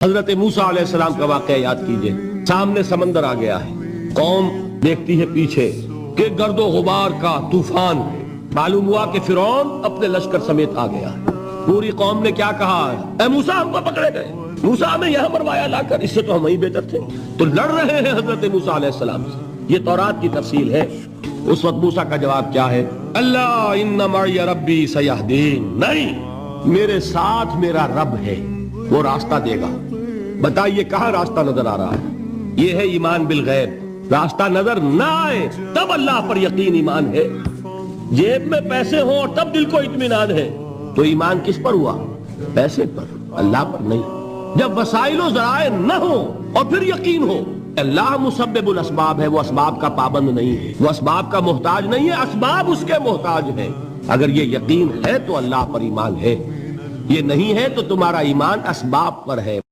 हजरत मूसा अलैहिस्सलाम का वाकया याद कीजिए। सामने समंदर आ गया है, कौम देखती है पीछे कि गर्दो गुबार का तूफान। मालूम हुआ कि फिरौन अपने लश्कर समेत आ गया। पूरी कौम ने क्या कहा, ए मूसा हमको पकड़े गए, मूसा हमें यहां मरवाया लाकर, इससे तो हम ही बेहतर थे। तो लड़ रहे हैं हजरत मूसा अलैहिस्सलाम से। ये तौरात की तफसील है। उस वक्त मूसा का जवाब क्या है, अल्लाह इन्ना मई रब्बी सयहदीन, नहीं, मेरे साथ मेरा रब है, वो रास्ता देगा। बताइए कहां रास्ता नजर आ रहा है? ये है ईमान बिल गैब। रास्ता नजर ना आए तब अल्लाह पर यकीन ईमान है। जेब में पैसे हो और तब दिल को इत्मीनान है, तो ईमान किस पर हुआ? पैसे पर, अल्लाह पर नहीं। जब वसाइलो जराए न हो और फिर यकीन हो, अल्लाह मुसब्बिबुल अस्बाब है, वो असबाब का पाबंद नहीं है, वो असबाब का मोहताज नहीं है, असबाब उसके मोहताज है। अगर ये यकीन है तो अल्लाह पर ईमान है, ये नहीं है तो तुम्हारा ईमान असबाब पर है।